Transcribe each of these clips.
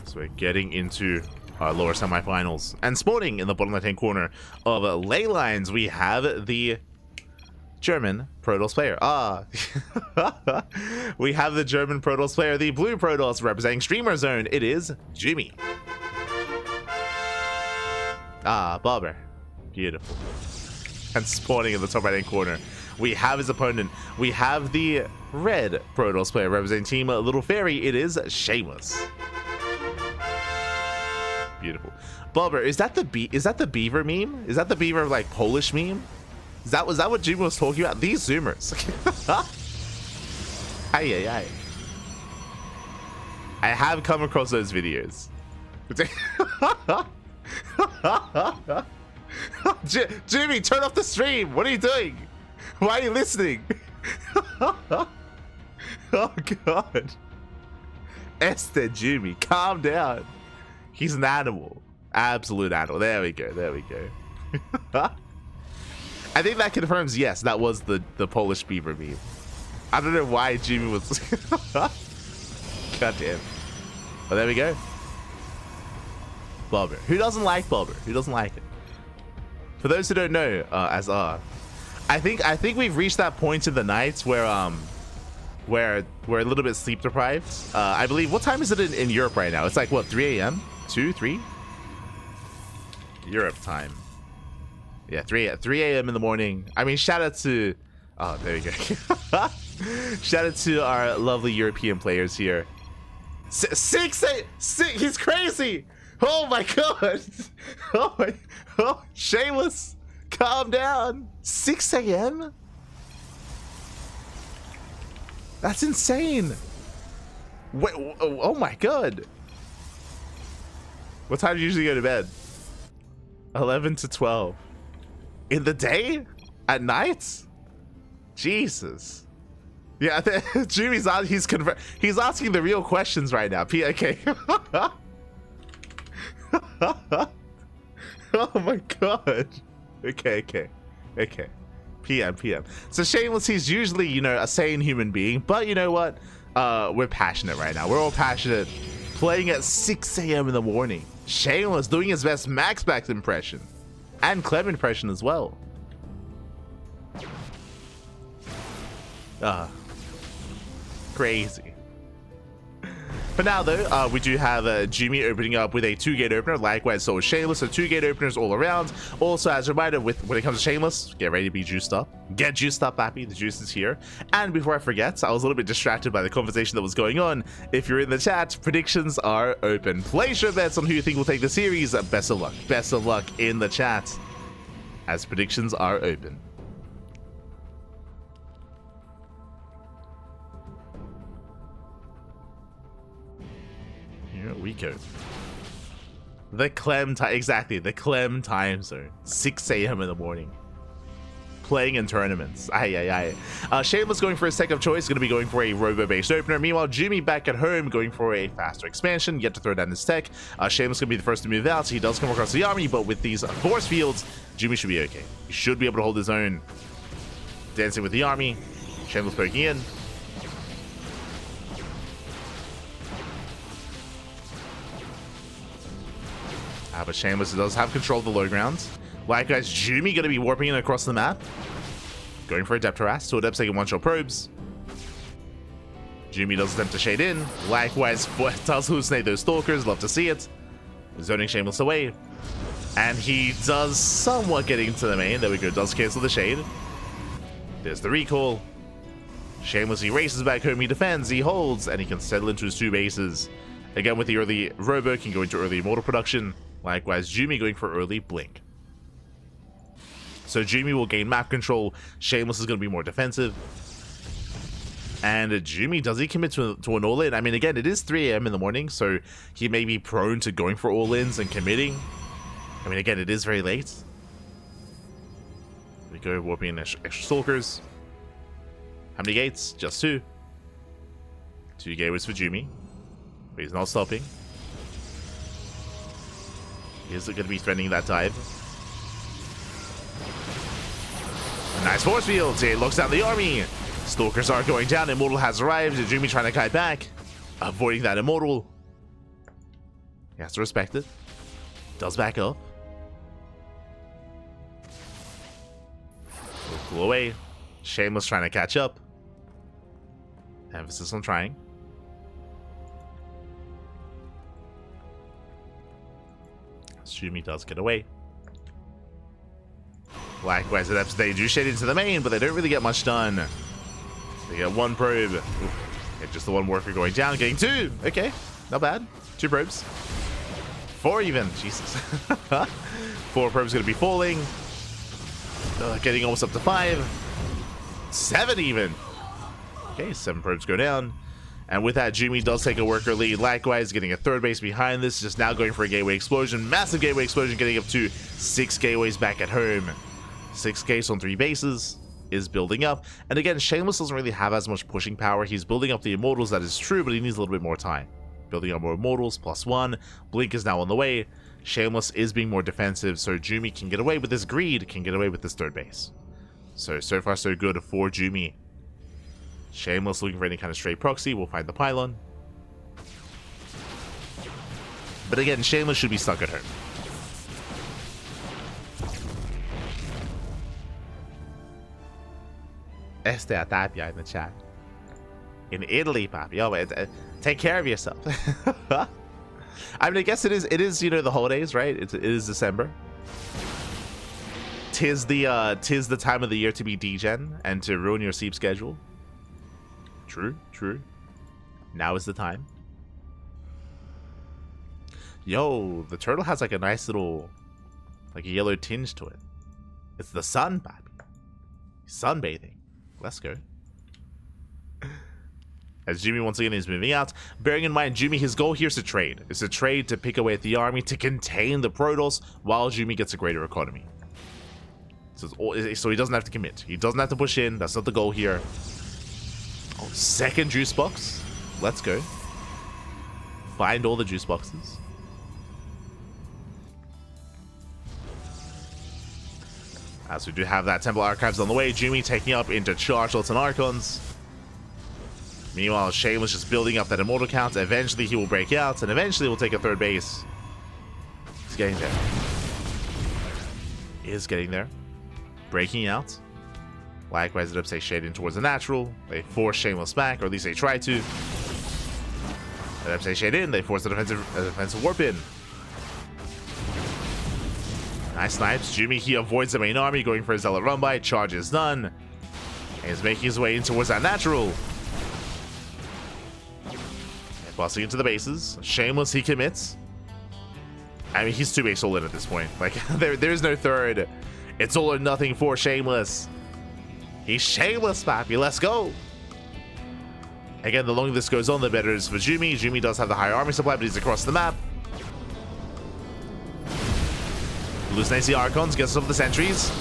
So we're getting into our lower semifinals. And spawning in the bottom left-hand corner of ley lines, we have the German Protoss player. We have the German Protoss player, the blue Protoss representing Streamer Zone. It is Jumy. Barber. Beautiful. And spawning in the top right-hand corner, we have his opponent. We have the red Protoss player representing Team Little Fairy. It is Shameless. Beautiful. Barber, is that the beaver meme? Is that the beaver like Polish meme? Was that what Jumy was talking about? These zoomers. Aye. I have come across those videos. Jumy, turn off the stream. What are you doing? Why are you listening? Oh god. Esther Jumy, calm down. He's an animal. Absolute animal. There we go. I think that confirms, yes, that was the Polish beaver meme. I don't know why Jumy was... God damn. Oh, there we go. Barber. Who doesn't like Barber? Who doesn't like it? For those who don't know, I think we've reached that point in the night where we're a little bit sleep deprived. I believe, what time is it in Europe right now? It's like, what, 3 a.m.? 2, 3? Europe time. Yeah, 3 a.m. in the morning. I mean, shout out to... Oh, there we go. Shout out to our lovely European players here. 6 he's crazy! Oh my god! Oh, Shameless! Calm down! 6 a.m.? That's insane! Wait, oh my god! What time do you usually go to bed? 11 to 12. In the day? At night? Jesus. Yeah, Jumy's on. He's asking the real questions right now. Okay. Oh my god. Okay. PM. So Shameless, he's usually, you know, a sane human being, but you know what? We're passionate right now. We're all passionate. Playing at 6 a.m. in the morning. Shameless doing his best Max impression. And Clem impression as well. Crazy. For now though, we do have Jumy opening up with a 2-gate opener, likewise so is Shameless, so 2-gate openers all around. Also, as a reminder, when it comes to Shameless, get ready to be juiced up. Get juiced up, happy, the juice is here. And before I forget, I was a little bit distracted by the conversation that was going on. If you're in the chat, predictions are open. Place your bets on who you think will take the series. Best of luck. Best of luck in the chat, as predictions are open. Here we go. The Clem time, exactly, the Clem time zone. 6 a.m. in the morning. Playing in tournaments. Shameless going for his tech of choice, going to be going for a robo-based opener. Meanwhile, Jumy back at home going for a faster expansion, yet to throw down his tech. Shameless going to be the first to move out, so he does come across the army, but with these force fields, Jumy should be okay. He should be able to hold his own. Dancing with the army. Shameless poking in. But Shameless does have control of the low grounds. Likewise, Jumy going to be warping in across the map. Going for a depth harass. 2 adepts taking 1-shot probes. Jumy does attempt to shade in. Likewise, does hallucinate those stalkers. Love to see it. Zoning Shameless away. And he does somewhat get into the main. There we go. Does cancel the shade. There's the recall. Shameless, he races back home. He defends. He holds. And he can settle into his 2 bases. Again, with the early Robo, can go into early Immortal production. Likewise, Jumy going for early Blink. So Jumy will gain map control. Shameless is going to be more defensive. And Jumy, does he commit to an all-in? I mean, again, it is 3 a.m. in the morning, so he may be prone to going for all-ins and committing. I mean, again, it is very late. We go warping in extra stalkers. How many gates? Just 2. 2 gateways for Jumy. But he's not stopping. He is going to be threatening that dive. A nice force field. It locks down the army. Stalkers are going down. Immortal has arrived. Jumy trying to kite back. Avoiding that Immortal. He has to respect it. Does back up. We'll pull away. Shameless trying to catch up. Emphasis on trying. Jumy does get away. Likewise, they do shade into the main, but they don't really get much done. They get one probe. Oof. Just the one worker going down, getting two. Okay, not bad. 2 probes. 4 even. Jesus. 4 probes going to be falling. Getting almost up to 5. 7 even. Okay, 7 probes go down. And with that, Jumy does take a worker lead. Likewise, getting a 3rd base behind this. Just now going for a gateway explosion. Massive gateway explosion, getting up to 6 gateways back at home. 6 gates on 3 bases is building up. And again, Shameless doesn't really have as much pushing power. He's building up the Immortals, that is true, but he needs a little bit more time. Building up more Immortals, +1. Blink is now on the way. Shameless is being more defensive, so Jumy can get away with this greed, can get away with this 3rd base. So far so good for Jumy. Shameless looking for any kind of straight proxy. We'll find the pylon. But again, Shameless should be stuck at home. Este a Tapia in the chat. In Italy, Papi. Oh, wait, take care of yourself. I mean, I guess it is, you know, the holidays, right? It is December. Tis the time of the year to be degen and to ruin your sleep schedule. True. Now is the time. Yo, the turtle has like a nice little, like a yellow tinge to it. It's the sun, Papi. Sunbathing. Let's go. As Jumy once again is moving out. Bearing in mind, Jumy, his goal here is to trade. It's to trade to pick away at the army, to contain the Protoss, while Jumy gets a greater economy. So he doesn't have to commit. He doesn't have to push in. That's not the goal here. Oh, 2nd juice box. Let's go. Find all the juice boxes. As we do have that Temple Archives on the way, Jumy taking up into Charge Ults and Archons. Meanwhile, Shameless just building up that Immortal count. Eventually he will break out, and eventually will take a 3rd base. He's getting there. He is getting there. Breaking out. Likewise, it upstate shading towards the natural. They force Shameless back, or at least they try to. They upstate shade in. They force the defensive warp in. Nice snipes. Jumy, he avoids the main army, going for a Zealot run by. Charge is done. And he's making his way in towards that natural. And busting into the bases. Shameless, he commits. I mean, he's 2 base all in at this point. Like, there's no 3rd. It's all or nothing for Shameless. He's Shameless, Papi. Let's go. Again, the longer this goes on, the better it is for Jumy. Jumy does have the higher army supply, but he's across the map. Hallucinates the Archons, gets us up the sentries.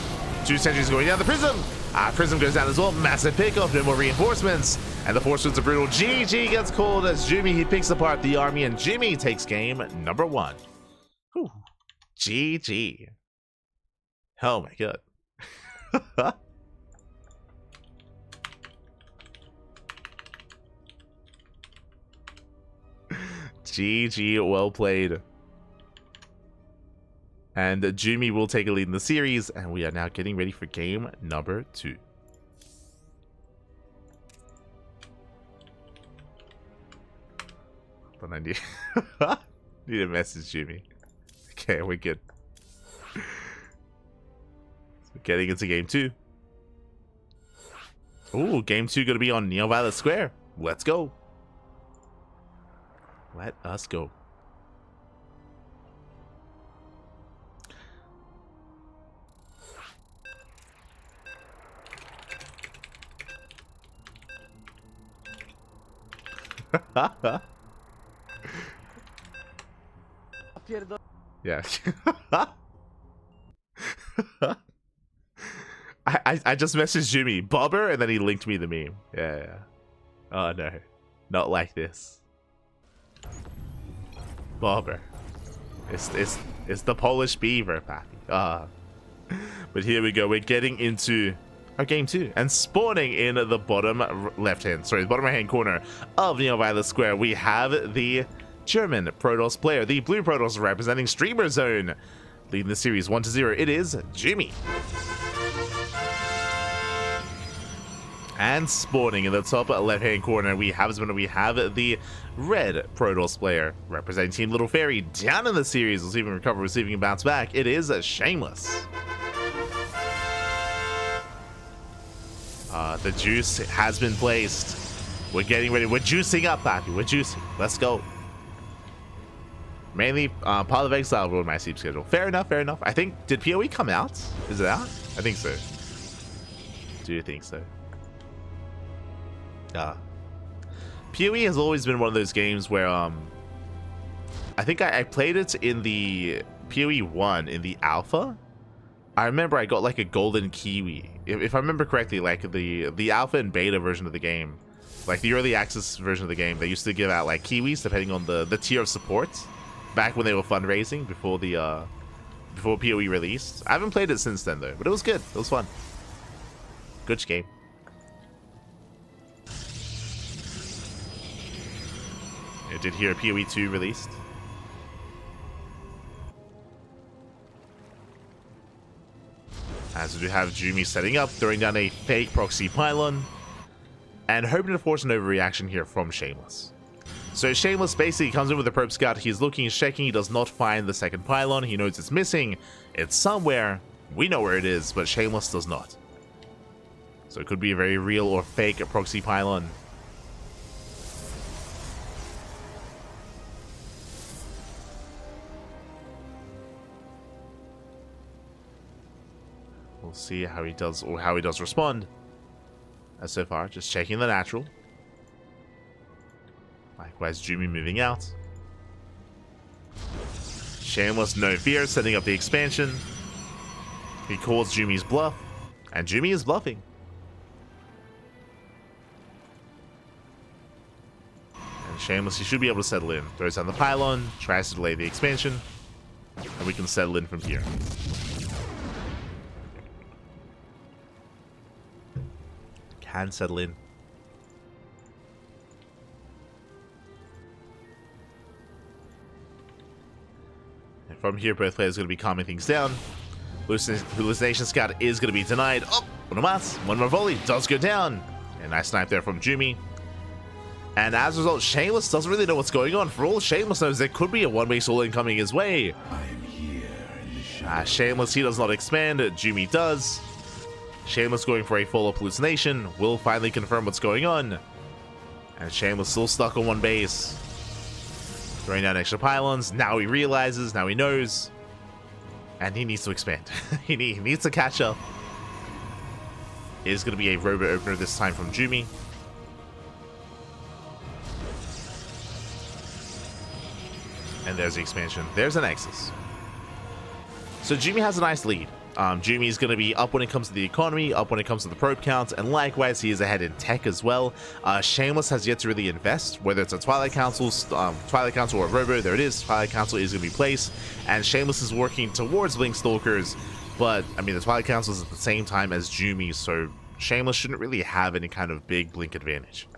2 sentries going down. The Prism. Prism goes down as well. Massive pickoff. No more reinforcements. And the Force Winds are brutal. GG gets called as Jumy. He picks apart the army, and Jumy takes game number 1. Whew. GG. Oh my god. GG, well played. And Jumy will take a lead in the series, and we are now getting ready for game number 2. But I need a message, Jumy. Okay, we're good. So getting into game 2. Ooh, game 2 gonna be on Neo Violet Square. Let's go. Let us go. Yeah. I just messaged Jumy, Bobber, and then he linked me the meme. Yeah. Oh no. Not like this. Bobber. It's the Polish beaver, Pappy. But here we go. We're getting into our game 2 and spawning in the bottom right hand corner of Neo Violet Square. We have the German Protoss player. The blue Protoss representing Streamer Zone. Leading the series 1-0, it is Jumy. And spawning in the top left-hand corner, we have the red Protoss player representing Team Little Fairy. Down in the series, receiving recover, receiving a bounce back. It is Shameless. The juice has been placed. We're getting ready. We're juicing up, Pappy. We're juicing. Let's go. Mainly part of Exile ruled my sleep schedule. Fair enough, fair enough. I think, did PoE come out? Is it out? I think so. Do you think so? PoE has always been one of those games where I think I played it in the PoE 1 in the alpha. I remember I got like a golden kiwi. If I remember correctly, like the alpha and beta version of the game, like the early access version of the game, they used to give out like kiwis depending on the tier of support back when they were fundraising before before PoE released. I haven't played it since then though, but it was good. It was fun. Good game. I did hear PoE 2 released. As we do have Jumy setting up, throwing down a fake proxy pylon, and hoping to force an overreaction here from Shameless. So Shameless basically comes in with a probe scout. He's looking, he's checking, he does not find the second pylon. He knows it's missing. It's somewhere. We know where it is, but Shameless does not. So it could be a very real or fake proxy pylon. We'll see how he does, or how he does respond. As so far, just checking the natural. Likewise, Jumy moving out. Shameless, no fear, setting up the expansion. He calls Jumy's bluff, and Jumy is bluffing. And Shameless, he should be able to settle in. Throws down the pylon, tries to delay the expansion, and we can settle in from here. Can settle in. And from here, both players are going to be calming things down. Hallucination Scout is going to be denied. Oh, one more volley does go down. A nice snipe there from Jumy. And as a result, Shameless doesn't really know what's going on. For all Shameless knows, there could be a one-way solo coming his way. I am here in the shadows. Shameless, he does not expand. Jumy does. Shameless going for a follow-up hallucination will finally confirm what's going on. And Shameless still stuck on one base. Throwing down extra pylons. Now he realizes, now he knows. And he needs to expand. he needs to catch up. It is going to be a robot opener this time from Jumy. And there's the expansion. There's a Nexus. So Jumy has a nice lead. Jumy is going to be up when it comes to the economy, up when it comes to the probe counts, and likewise he is ahead in tech as well. Shameless has yet to really invest, whether it's a Twilight Council or a Robo. There it is. Twilight Council is going to be placed, and Shameless is working towards Blink Stalkers, but I mean the Twilight Council is at the same time as Jumy, so Shameless shouldn't really have any kind of big Blink advantage.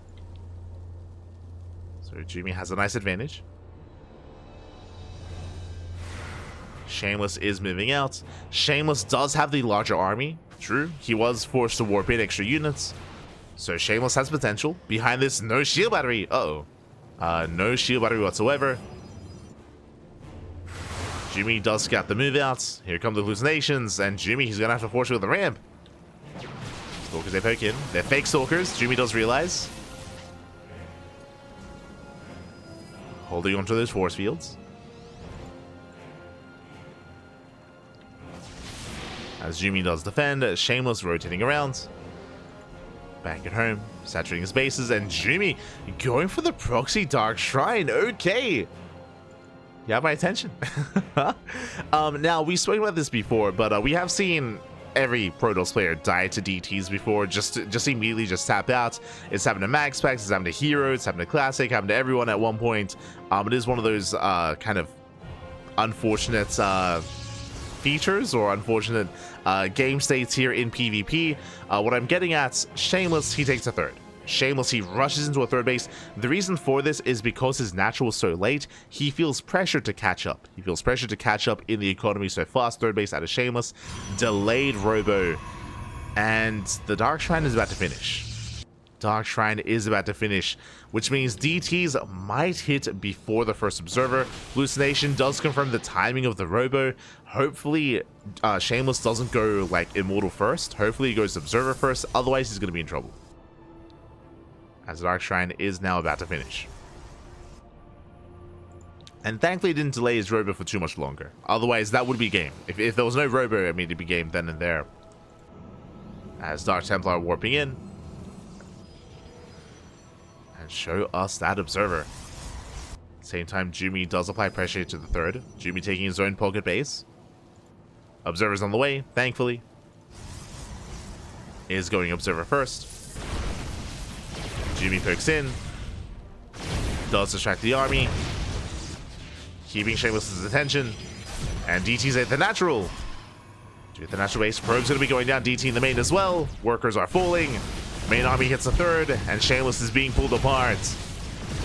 So Jumy has a nice advantage. Shameless is moving out. Shameless does have the larger army. True, he was forced to warp in extra units. So Shameless has potential. Behind this, no shield battery. Uh-oh. No shield battery whatsoever. Jumy does scout the move outs. Here come the hallucinations. And Jumy, he's going to have to force field the ramp. Stalkers, they poke in. They're fake stalkers. Jumy does realize. Holding onto those force fields. As Jumy does defend, Shameless rotating around. Back at home, saturating his bases, and Jumy going for the proxy Dark Shrine. Okay. You have my attention. Now, we've spoken about this before, but we have seen every Protoss player die to DTs before, just immediately just tap out. It's happened to Max Packs, it's happened to Hero, it's happened to Classic, happened to everyone at one point. It is one of those kind of unfortunate features or unfortunate game states here in PvP. What I'm getting at, Shameless, he takes a third. Shameless, he rushes into a third base. The reason for this is because his natural was so late, he feels pressure to catch up. He feels pressure to catch up in the economy so fast. Third base out of Shameless. Delayed Robo. And the Dark Shrine is about to finish. Dark Shrine is about to finish, which means DTs might hit before the first Observer. Hallucination does confirm the timing of the Robo. Hopefully, Shameless doesn't go, like, Immortal first. Hopefully he goes Observer first, otherwise he's going to be in trouble. As the Dark Shrine is now about to finish. And thankfully it didn't delay his Robo for too much longer. Otherwise, that would be game. If there was no Robo, I mean, it'd be game then and there. As Dark Templar warping in. And show us that Observer. Same time, Jumy does apply pressure to the third. Jumy taking his own pocket base. Observer's on the way, thankfully. Is going Observer first. Jumy pokes in. Does distract the army. Keeping Shameless's attention. And DT's at the natural. The natural base. Probe's going to be going down. DT in the main as well. Workers are falling. Main army hits a third. And Shameless is being pulled apart.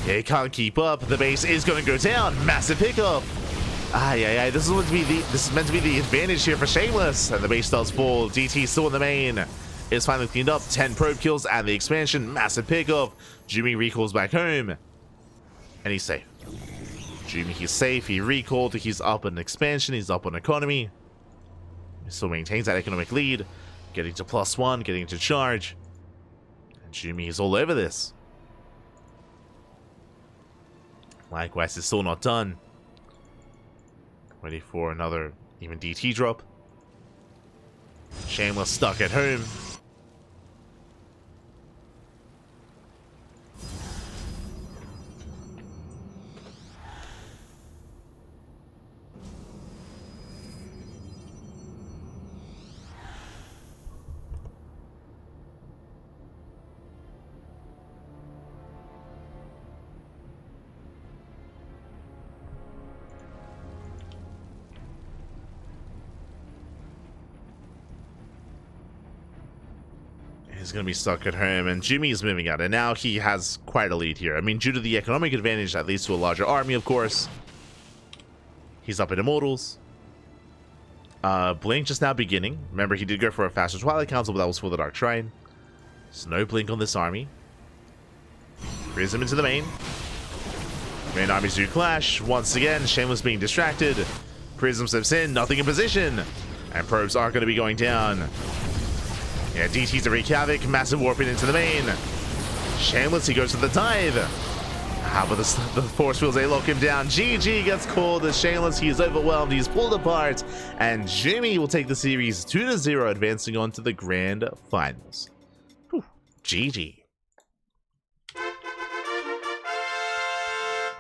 Yeah, he can't keep up. The base is going to go down. Massive pickup. This is meant to be the advantage here for Shameless. And the base does fall. DT still in the main. Is finally cleaned up. 10 probe kills and the expansion. Massive pickup. Jumy recalls back home. And he's safe. Jumy, he's safe. He recalled. He's up on expansion. He's up on economy. He still maintains that economic lead. Getting to +1. Getting to charge. And Jumy is all over this. Likewise, it's still not done. Ready for another even DT drop. Shameless stuck at home. He's going to be stuck at home, and Jumy is moving out, and now he has quite a lead here. I mean, due to the economic advantage that leads to a larger army, of course. He's up in Immortals. Blink just now beginning. Remember, he did go for a faster Twilight Council, but that was for the Dark Shrine. So no Blink on this army. Prism into the main. Main armies do clash. Once again, Shameless being distracted. Prism steps in, nothing in position. And probes are going to be going down. Yeah, DT's to wreak havoc. Massive warping into the main. Shameless, he goes to the dive. How about the force fields, they lock him down. GG gets called as Shameless. He is overwhelmed. He's pulled apart. And Jumy will take the series 2-0, advancing on to the grand finals. Whew, GG.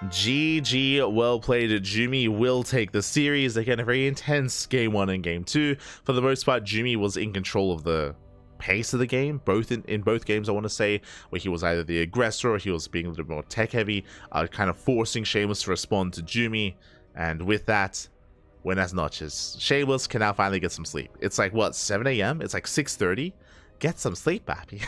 GG, well played. Jumy will take the series. Again, a very intense game 1 and game 2. For the most part, Jumy was in control of the pace of the game, in both games, I want to say, where he was either the aggressor or he was being a little more tech heavy, kind of forcing Shameless to respond to Jumy. And with that, buenas noches. Shameless can now finally get some sleep. It's like, what, 7 a.m? It's like 6:30. Get some sleep, pappy.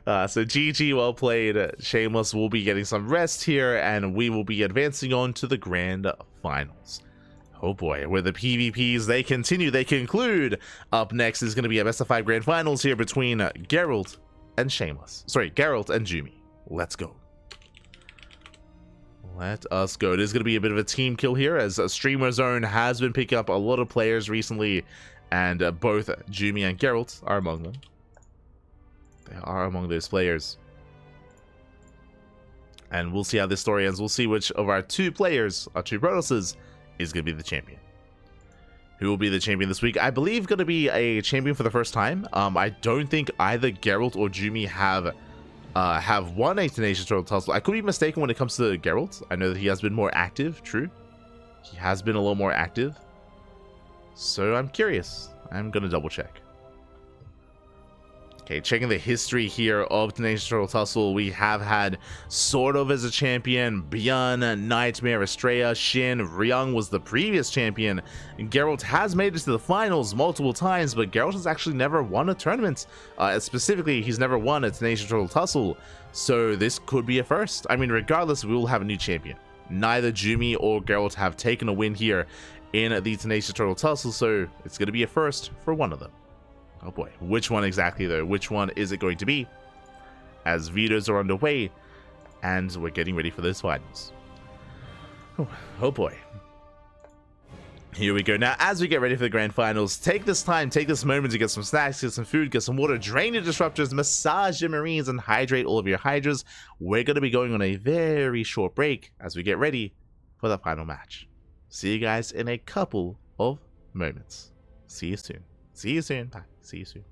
So GG, well played. Shameless will be getting some rest here, and we will be advancing on to the grand finals. Oh boy, where the PvPs, they continue, they conclude. Up next is going to be a best of 5 grand finals here between Geralt and Shameless. Sorry, Geralt and Jumy. Let's go. Let us go. It is going to be a bit of a team kill here, as Streamer Zone has been picking up a lot of players recently, and both Jumy and Geralt are among them. They are among those players. And we'll see how this story ends. We'll see which of our 2 players, our 2 Protosses, is going to be the champion. Who will be the champion this week? I believe going to be a champion for the first time. I don't think either Geralt or Jumy have won a Tenacious Turtle Tussle. I could be mistaken when it comes to Geralt. I know that he has been more active, true. He has been a little more active. So I'm curious. I'm going to double check. Okay, checking the history here of Tenacious Turtle Tussle, we have had sort of as a champion, Bjorn, Nightmare, Estrella, Shin, Ryung was the previous champion, and Geralt has made it to the finals multiple times, but Geralt has actually never won a tournament. Specifically, he's never won a Tenacious Turtle Tussle, so this could be a first. I mean, regardless, we will have a new champion. Neither Jumy or Geralt have taken a win here in the Tenacious Turtle Tussle, so it's going to be a first for one of them. Oh boy, which one exactly though? Which one is it going to be? As vetoes are underway, and we're getting ready for those finals. Oh boy. Here we go. Now, as we get ready for the grand finals, take this time, take this moment to get some snacks, get some food, get some water, drain your disruptors, massage your marines, and hydrate all of your hydras. We're going to be going on a very short break as we get ready for the final match. See you guys in a couple of moments. See you soon. See you soon. Bye. See you soon.